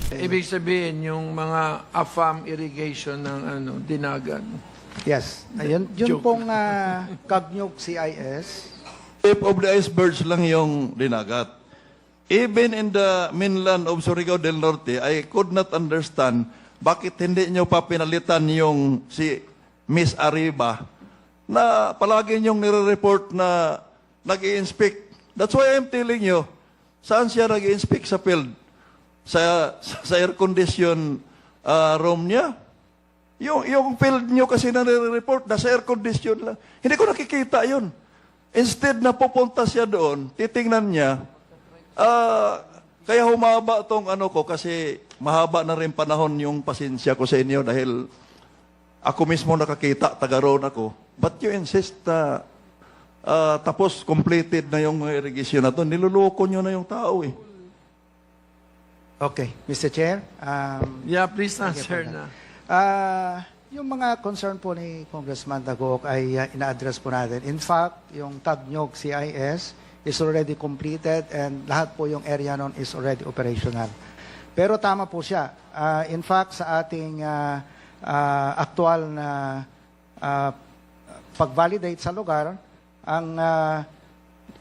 Ibig sabihin, yung mga AFAM irrigation ng Dinagan. Yes. Ayun, yun pong Kagnyog CIS. Tip of the icebergs lang yung Dinagat. Even in the mainland of Surigao del Norte, I could not understand bakit hindi nyo pa pinalitan yung si Miss Arriba na palagi nyong nire-report na nag-i-inspect. That's why I'm telling you, saan siya nag-i-inspect sa field? Sa air condition room niya. Yung field nyo kasi na nire-report, nasa air condition lang. Hindi ko nakikita yun. Instead na pupunta siya doon, titingnan niya, kaya humaba tong ko kasi mahaba na rin panahon yung pasensya ko sa inyo dahil ako mismo nakakita, taga-roon ako. But you insist na tapos completed na yung irrigation na to, niluloko nyo na yung tao eh. Okay, Mr. Chair. Yeah, please answer na. Yung mga concern po ni Congressman Dagok ay ina-address po natin. In fact, yung Tagnyog CIS is already completed and lahat po yung area nun is already operational. Pero tama po siya. In fact, sa ating aktual na pag-validate sa lugar, ang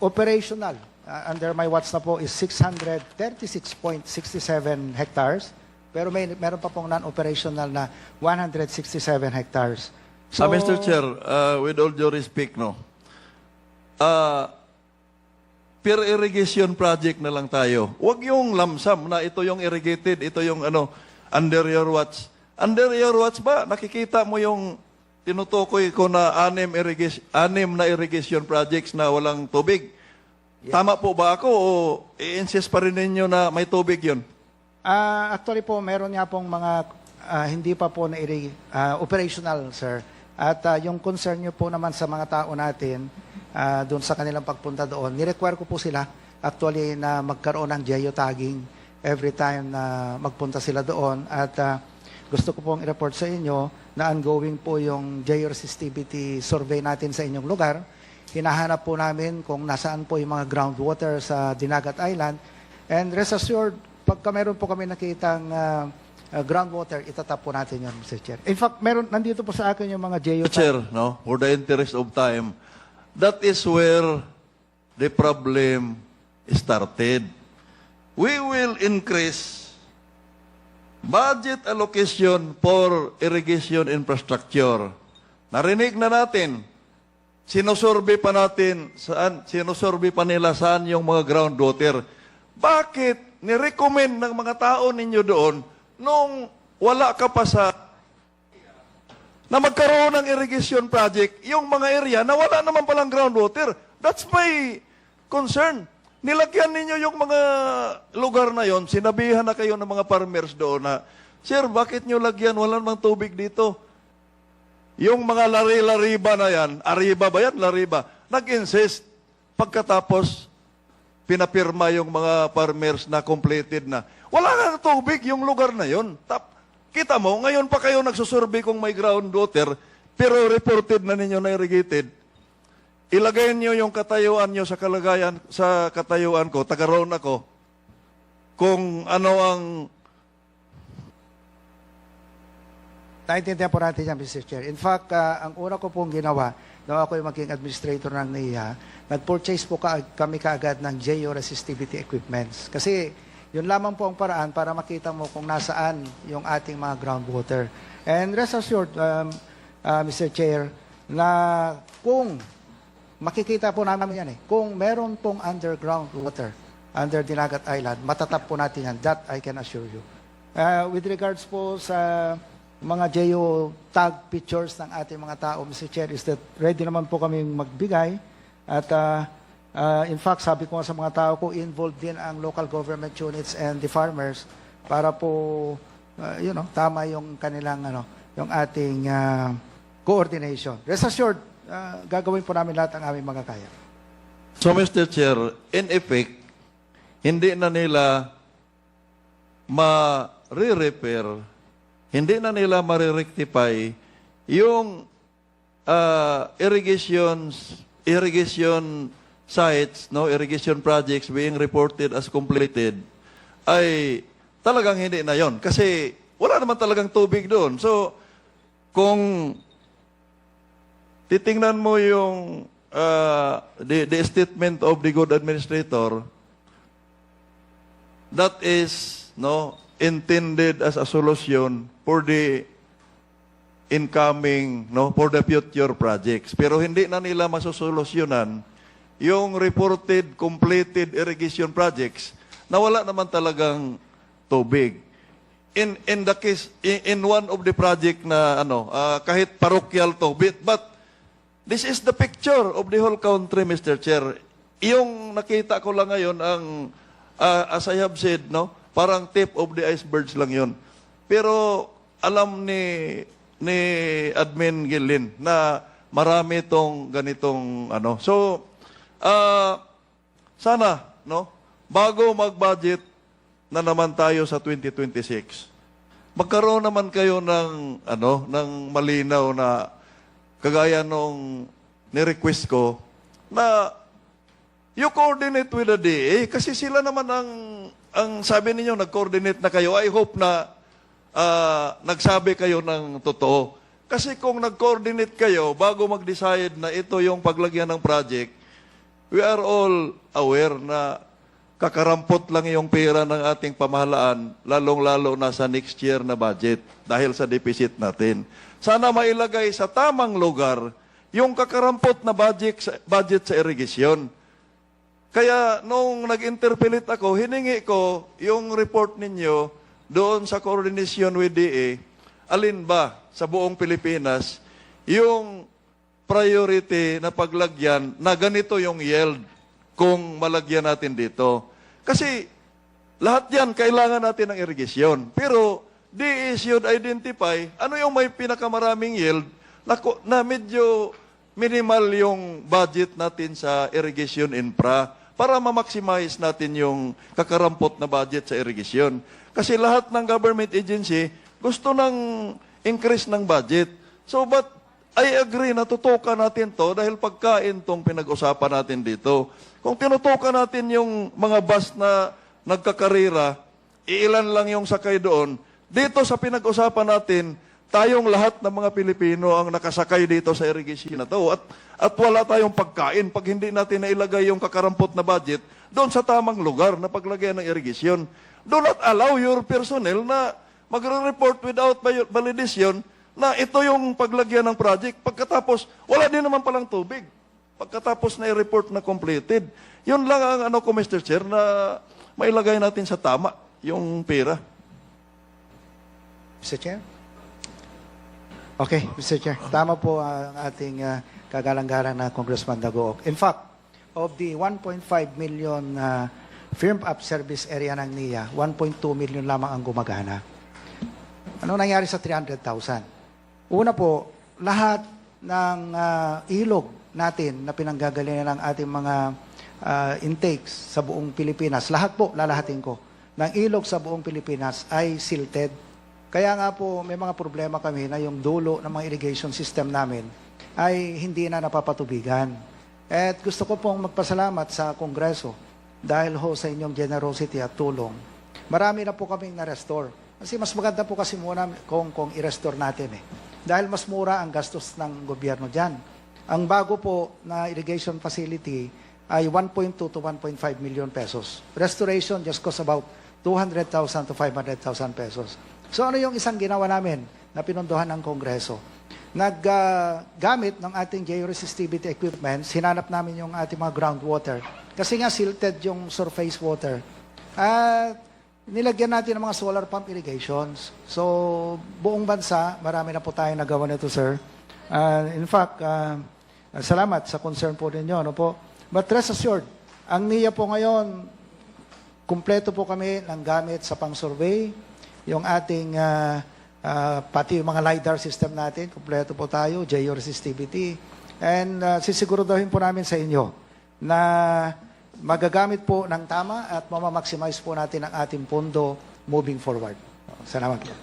operational under my watch na po is 636.67 hectares. Pero meron pa pong non-operational na 167 hectares. So, Mr. Chair, with all due respect, no, per irrigation project na lang tayo. Huwag yung lamsam na ito yung irrigated, ito yung under your watch. Under your watch ba, nakikita mo yung tinutukoy ko na anim na irrigation projects na walang tubig? Yeah. Tama po ba ako o i-insist pa rin ninyo na may tubig yun? Actually po, meron nga pong mga hindi pa po na operational, sir. At yung concern nyo po naman sa mga tao natin, doon sa kanilang pagpunta doon, nirequire ko po sila actually na magkaroon ng geotagging every time na magpunta sila doon. At gusto ko pong i-report sa inyo na ongoing po yung georesistivity survey natin sa inyong lugar. Hinahanap po namin kung nasaan po yung mga groundwater sa Dinagat Island. And rest assured, pagka meron po kami nakitang groundwater, itatap po natin yan, Mr. Chair. In fact, nandito po sa akin yung mga geotag. Chair, no, for the interest of time, that is where the problem started. We will increase budget allocation for irrigation infrastructure. Narinig na natin, sinusurvey pa nila saan yung mga groundwater. Bakit ni-recommend ng mga tao ninyo doon nung wala ka pa sa na magkaroon ng irrigation project, yung mga area na wala naman palang groundwater? That's my concern. Nilagyan ninyo yung mga lugar na yon, sinabihan na kayo ng mga farmers doon na, Sir, bakit nyo lagyan? Wala namang tubig dito. Yung mga lari-lariba na yan, Arriba ba yan? Lariba. Nag-insist. Pagkatapos, pinapirma yung mga farmers na completed na. Wala nga tubig yung lugar na yon. Kita mo, ngayon pa kayo nagsusurvey kung may groundwater, pero reported na ninyo na irrigated. Ilagay niyo yung katayuan niyo sa katayuan ko, taga-roon ako, kung ano ang... Naintindihan po natin yan, Mr. Chair. In fact, ang una ko pong ginawa, nung ako yung maging administrator ng NIA, nag-purchase po kami kaagad ng georesistivity equipments. Kasi yun lamang po ang paraan para makita mo kung nasaan yung ating mga groundwater. And rest assured, Mr. Chair, na kung makikita po namin yan kung meron pong underground water under Dinagat Island, matatap po natin yan. That I can assure you. With regards po sa mga geotag pictures ng ating mga tao, Mr. Chair, is that ready naman po kami magbigay. At in fact, sabi ko sa mga tao ko, involved din ang local government units and the farmers para po, tama yung kanilang, yung ating coordination. Rest assured, gagawin po namin lahat ang aming magkakaya. So, Mr. Chair, in effect, hindi na nila ma-repair, hindi na nila ma-rectify yung irrigation sites, no, irrigation projects being reported as completed, ay talagang hindi na yon. Kasi wala naman talagang tubig doon. So, kung titingnan mo yung the statement of the good administrator, that is intended as a solution for the incoming, for the future projects. Pero hindi na nila masusolusyonan yung reported completed irrigation projects na wala naman talagang tubig. In the case, in one of the project na kahit parokyal to, but this is the picture of the whole country, Mr. Chair. Yung nakita ko lang ngayon ang as I have said, parang tip of the icebergs lang yon. Pero alam ni Admin Gilin na marami tong ganitong So, sana, bago mag-budget na naman tayo sa 2026, magkaroon naman kayo ng malinaw na kagaya nung ni-request ko na you coordinate with the DA kasi sila naman ang sabi ninyo nag-coordinate na kayo. I hope na nagsabi kayo ng totoo. Kasi kung nag-coordinate kayo bago mag-decide na ito yung paglagyan ng project, we are all aware na kakarampot lang yung pera ng ating pamahalaan, lalong-lalo na sa next year na budget dahil sa deficit natin. Sana mailagay sa tamang lugar yung kakarampot na budget sa irrigation. Kaya nung nag-interpellate ako, hiningi ko yung report ninyo doon sa coordination with DA, alin ba sa buong Pilipinas yung priority na paglagyan na ganito yung yield kung malagyan natin dito. Kasi lahat yan kailangan natin ng irrigation. Pero DA should identify ano yung may pinakamaraming yield na medyo minimal yung budget natin sa irrigation infra para ma-maximize natin yung kakarampot na budget sa irrigation. Kasi lahat ng government agency gusto ng increase ng budget. So, but I agree na tutukan natin to dahil pagkain tong pinag-usapan natin dito. Kung tinutukan natin yung mga bus na nagkakarira, iilan lang yung sakay doon. Dito sa pinag-usapan natin, tayong lahat ng mga Pilipino ang nakasakay dito sa irrigation na to. At wala tayong pagkain pag hindi natin nailagay yung kakarampot na budget doon sa tamang lugar na paglagay ng irrigation. Do not allow your personnel na magre-report without validation na ito yung paglagyan ng project. Pagkatapos, wala din naman palang tubig. Pagkatapos na i-report na completed. Yun lang ang ko, Mr. Chair, na mailagay natin sa tama yung pera. Mr. Chair? Okay, Mr. Chair. Tama po ang ating kagalang-galang na Congressman Dagoog. In fact, of the 1.5 million firmed-up service area ng NIA, 1.2 million lamang ang gumagana. Ano nangyari sa 300,000? Una po, lahat ng ilog natin na pinanggagalingan ng ating mga intakes sa buong Pilipinas, lahat po, lalahatin ko, ng ilog sa buong Pilipinas ay silted. Kaya nga po, may mga problema kami na yung dulo ng mga irrigation system namin ay hindi na napapatubigan. At gusto ko pong magpasalamat sa Kongreso dahil ho sa inyong generosity at tulong. Marami na po kaming na-restore. Kasi mas maganda po kasi muna kung i-restore natin Dahil mas mura ang gastos ng gobyerno dyan. Ang bago po na irrigation facility ay 1.2 to 1.5 million pesos. Restoration just costs about 200,000 to 500,000 pesos. So ano yung isang ginawa namin na pinondohan ng Kongreso? Naggamit ng ating georesistivity equipment, hinanap namin yung ating mga groundwater. Kasi nga silted yung surface water. At nilagyan natin ng mga solar pump irrigations. So buong bansa, marami na po tayong nagawa nito, sir. In fact, salamat sa concern po ninyo. Ano po? But rest assured, ang NIA po ngayon, kumpleto po kami ng gamit sa pang-survey. Yung ating, pati yung mga LiDAR system natin, kumpleto po tayo, georesistivity. And sisiguraduhin po namin sa inyo na magagamit po ng tama at mamamaximize po natin ang ating pondo moving forward. Salamat po.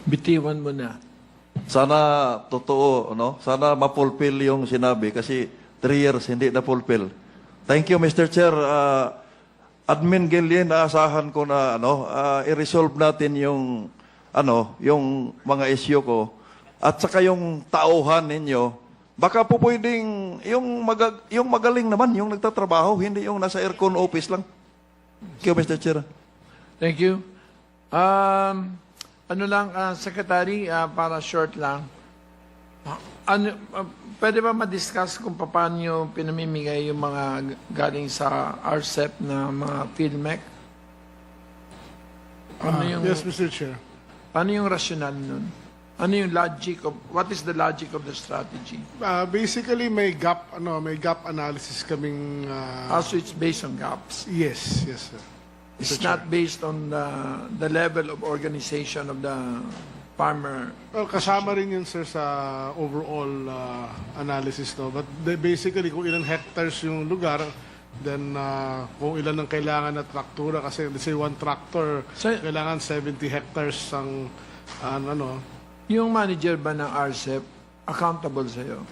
Bitiwan mo na. Sana totoo, Sana ma-fulfill yung sinabi kasi 3 years hindi na-fulfill. Thank you, Mr. Chair. Admin Gillian, naasahan ko na i-resolve natin yung yung mga issue ko at saka yung tauhan ninyo. Baka po pwedeng yung magaling naman, yung nagtatrabaho, hindi yung nasa aircon office lang. Thank you, Mr. Chair. Thank you. Secretary, para short lang. Pwede ba ma-discuss kung paano pinamimigay yung mga galing sa RCEP na mga PhilMec? Yes, Mr. Chair. Paano yung rationale nun? Ano yung what is the logic of the strategy? Basically, may gap analysis kaming... Also, it's based on gaps. yes, sir. It's not based on the level of organization of the farmer. Well, kasama rin yun, sir, sa overall analysis, no? But basically, kung ilang hectares yung lugar, then kung ilan ang kailangan na traktura, kasi let's say one tractor, kailangan 70 hectares ang Yung manager ba ng RCEP, accountable sa'yo?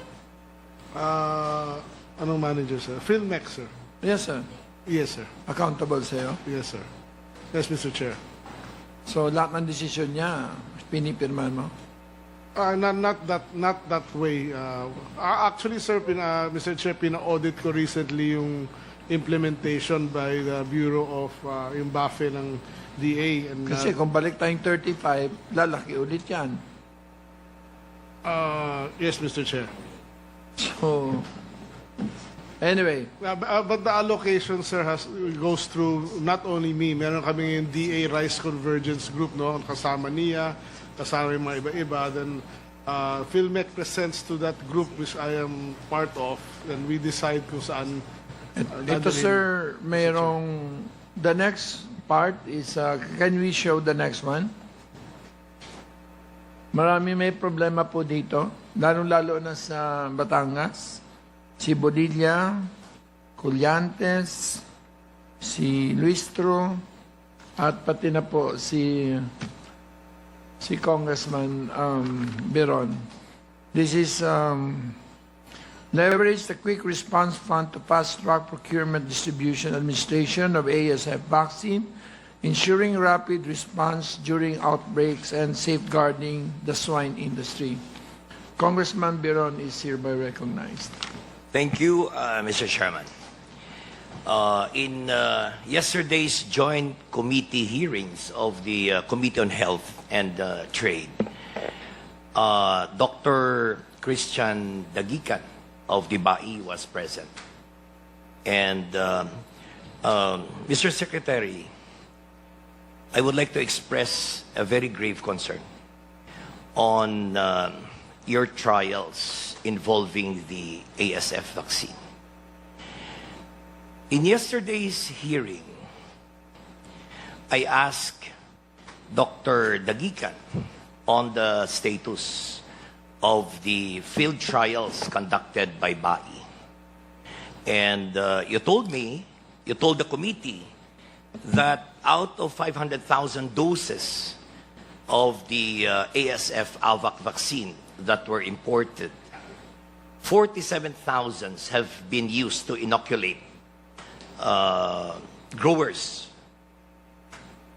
Anong manager, sir? PhilMec, sir. Yes, sir. Yes, sir. Accountable sa'yo? Yes, sir. Yes, Mr. Chair. So, lahat ng desisyon niya, pinipirman mo? Not that way. Actually, sir, Mr. Chair, pina-audit ko recently yung implementation by the Bureau of yung BAFE ng DA. And, Kasi kung balik tayong 35, lalaki ulit yan. yes, Mr. Chair. So, anyway, But the allocation, sir, goes through not only me. Meron kami yung DA Rice Convergence Group, no? Kasama niya, kasama yung mga iba-iba. Then, PhilMec presents to that group which I am part of, and we decide kung saan. ito sir, the next part is, can we show the next one? Marami may problema po dito, lalo na sa Batangas. Si Bodilla, Collantes, si Luistro, at pati na po si Congressman Biron. This is leverage the quick response fund to fast-track procurement, distribution, administration of ASF vaccine, ensuring rapid response during outbreaks, and safeguarding the swine industry. Congressman Biron is hereby recognized. Thank you, Mr. Chairman. In yesterday's joint committee hearings of the Committee on Health and Trade, Dr. Christian Dagican of the BAI was present. And Mr. Secretary, I would like to express a very grave concern on your trials involving the ASF vaccine. In yesterday's hearing, I asked Dr. Dagican on the status of the field trials conducted by BAI. And you told the committee that out of 500,000 doses of the ASF AVAC vaccine that were imported, 47,000 have been used to inoculate growers,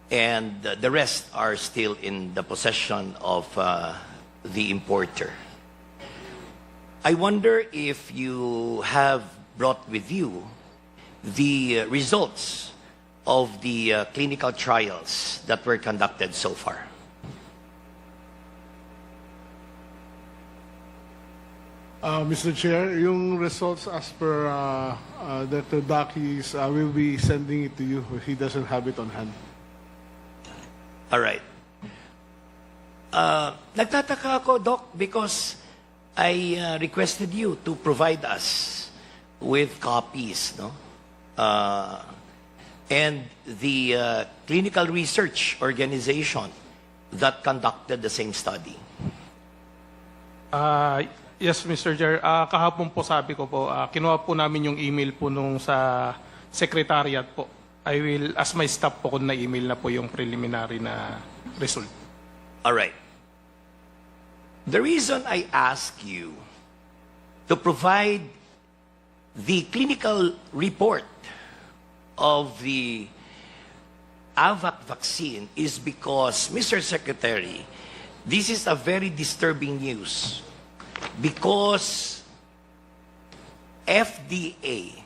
and the rest are still in the possession of the importer. I wonder if you have brought with you the results of the clinical trials that were conducted so far. Mr. Chair, yung results as per Dr. Daki's, will be sending it to you if he doesn't have it on hand. All right. Nagtataka ako, Doc, because I requested you to provide us with copies, no? And the clinical research organization that conducted the same study. Yes, Mr. Chair. Kahapon po sabi ko po, kinuha po namin yung email po nung sa secretariat po. I will ask my staff po kung na-email na po yung preliminary na result. All right. The reason I ask you to provide the clinical report of the AVAC vaccine is because, Mr. Secretary, this is a very disturbing news because FDA,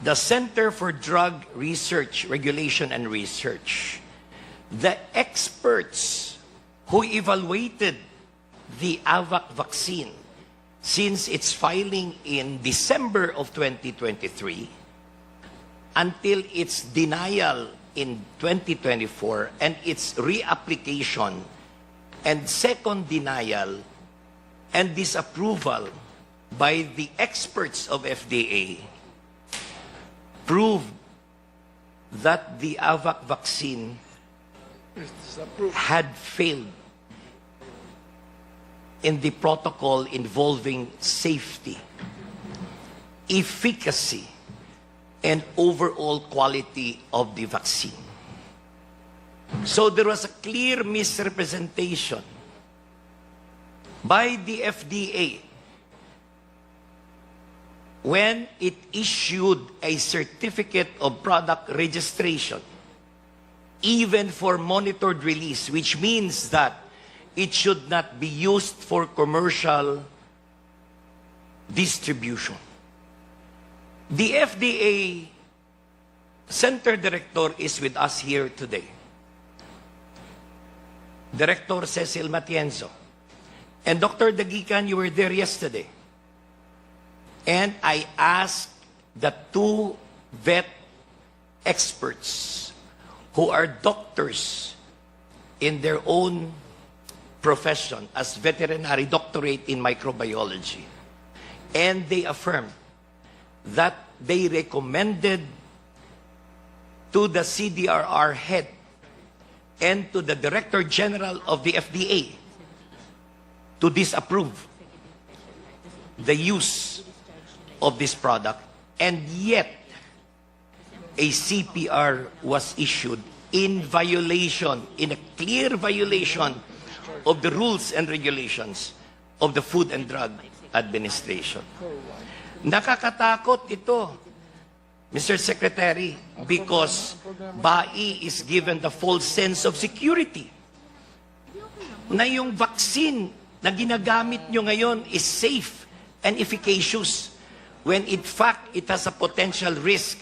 the Center for Drug Research, Regulation and Research, the experts who evaluated the AVAC vaccine since its filing in December of 2023 until its denial in 2024 and its reapplication and second denial and disapproval by the experts of FDA proved that the AVAC vaccine had failed in the protocol involving safety, efficacy, and overall quality of the vaccine. So there was a clear misrepresentation by the FDA when it issued a certificate of product registration, even for monitored release, which means that it should not be used for commercial distribution. The FDA Center Director is with us here today. Director Cecil Matienzo. And Dr. Dagican, you were there yesterday. And I asked the two vet experts who are doctors in their own profession as veterinary doctorate in microbiology. And they affirmed that they recommended to the CDRR head and to the Director General of the FDA to disapprove the use of this product, and yet a CPR was issued in violation, in a clear violation of the rules and regulations of the Food and Drug Administration. Nakakatakot ito, Mr. Secretary, because BAI is given the false sense of security na yung vaccine na ginagamit nyo ngayon is safe and efficacious when in fact it has a potential risk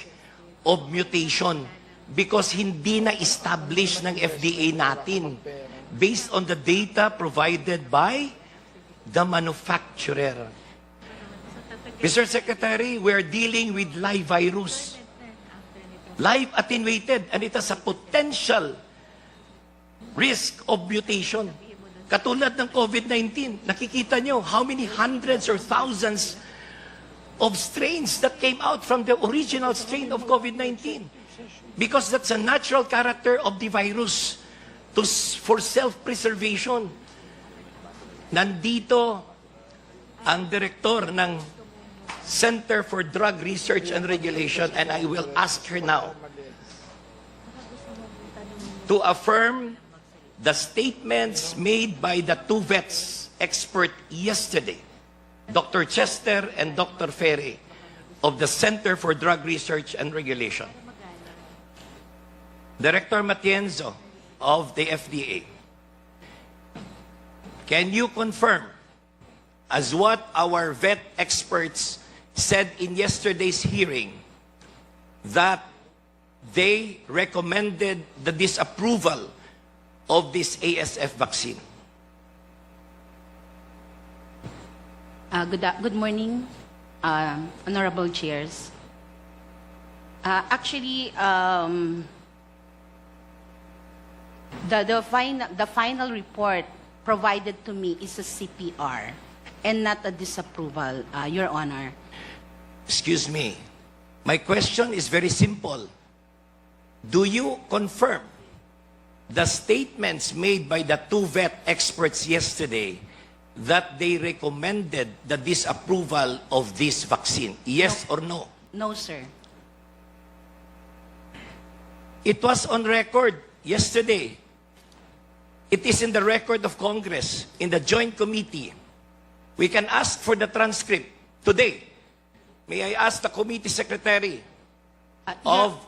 of mutation because hindi na establish ng FDA natin based on the data provided by the manufacturer. Mr. Secretary, we're dealing with live virus. Live attenuated, and it has a potential risk of mutation. Katulad ng COVID-19, nakikita nyo how many hundreds or thousands of strains that came out from the original strain of COVID-19. Because that's a natural character of the virus for self-preservation. Nandito ang direktor ng Center for Drug Research and Regulation, and I will ask her now to affirm the statements made by the two vets expert yesterday, Dr. Chester and Dr. Ferry of the Center for Drug Research and Regulation. Director Matienzo of the FDA, can you confirm, as what our vet experts said in yesterday's hearing, that they recommended the disapproval of this ASF vaccine? Good morning, honorable chairs. Actually, the final report provided to me is a CPR and not a disapproval, Your Honor. Excuse me. My question is very simple. Do you confirm the statements made by the two vet experts yesterday that they recommended the disapproval of this vaccine? Yes or no? No, sir. It was on record yesterday. It is in the record of Congress, in the Joint Committee. We can ask for the transcript today. May I ask the committee secretary of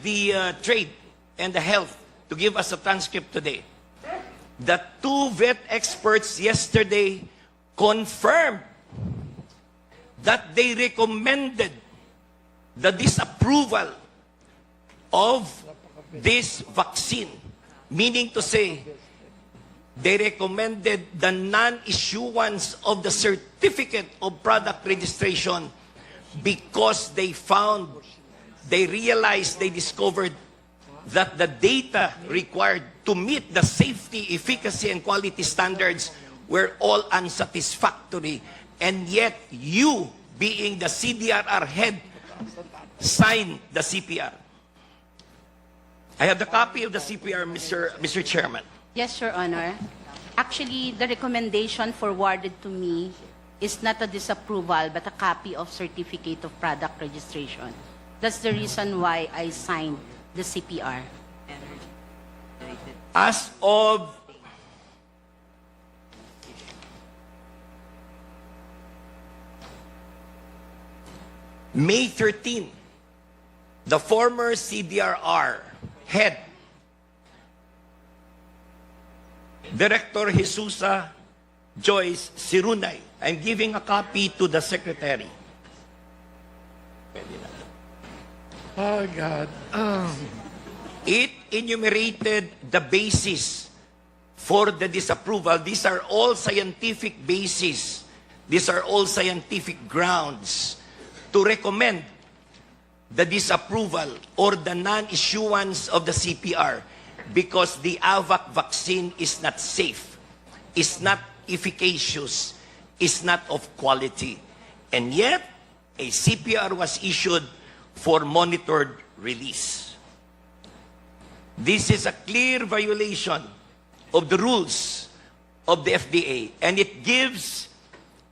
the trade and the health to give us a transcript today. The two vet experts yesterday confirmed that they recommended the disapproval of this vaccine, meaning to say, they recommended the non-issuance of the certificate of product registration because they realized, they discovered that the data required to meet the safety, efficacy, and quality standards were all unsatisfactory. And yet, you, being the CDRR head, signed the CPR. I have the copy of the CPR, Mr. Chairman. Yes, Your Honor. Actually, the recommendation forwarded to me is not a disapproval, but a copy of certificate of product registration. That's the reason why I signed the CPR. As of May 13, the former CDRR head, Director Jesusa Joyce Sirunay, I'm giving a copy to the Secretary. Oh, God. It enumerated the basis for the disapproval. These are all scientific bases. These are all scientific grounds to recommend the disapproval or the non-issuance of the CPR because the AVAC vaccine is not safe, is not efficacious, is not of quality. And yet, a CPR was issued for monitored release. This is a clear violation of the rules of the FDA, and it gives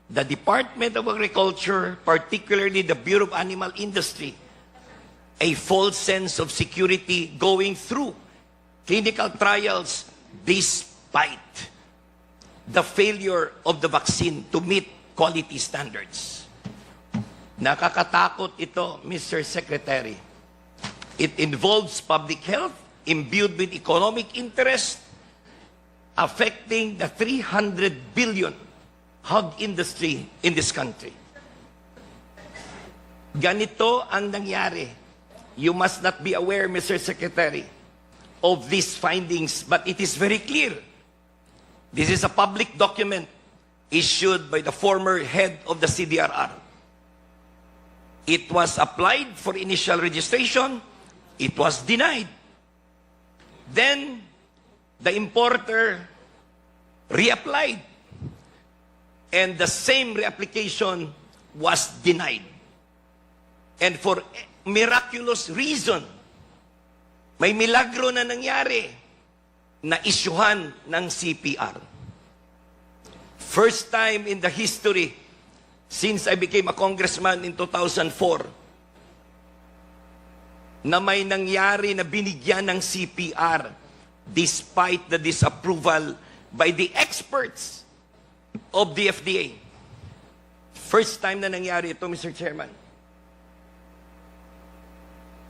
the Department of Agriculture, particularly the Bureau of Animal Industry, a false sense of security going through clinical trials despite the failure of the vaccine to meet quality standards. Nakakatakot ito, Mr. Secretary. It involves public health imbued with economic interest affecting the 300 billion hog industry in this country. Ganito ang nangyari. You must not be aware, Mr. Secretary, of these findings, but it is very clear. This is a public document issued by the former head of the CDRR. It was applied for initial registration. It was denied. Then, the importer reapplied. And the same reapplication was denied. And for miraculous reason, may milagro na nangyari na isyuhan ng CPR. First time in the history since I became a congressman in 2004 na may nangyari na binigyan ng CPR despite the disapproval by the experts of the FDA. First time na nangyari ito, Mr. Chairman.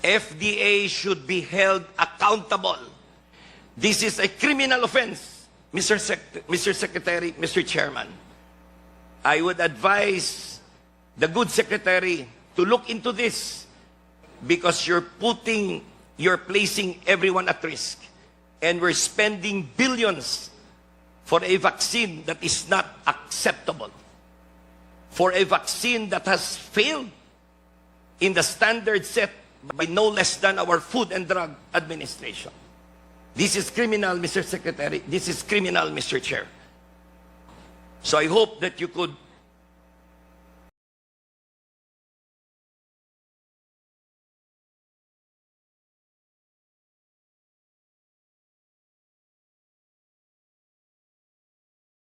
FDA should be held accountable. This is a criminal offense, Mr. Secretary, Mr. Chairman. I would advise the good secretary to look into this because you're placing everyone at risk. And we're spending billions for a vaccine that is not acceptable. For a vaccine that has failed in the standard set by no less than our Food and Drug Administration. This is criminal, Mr. Secretary. This is criminal, Mr. Chair. So I hope that you could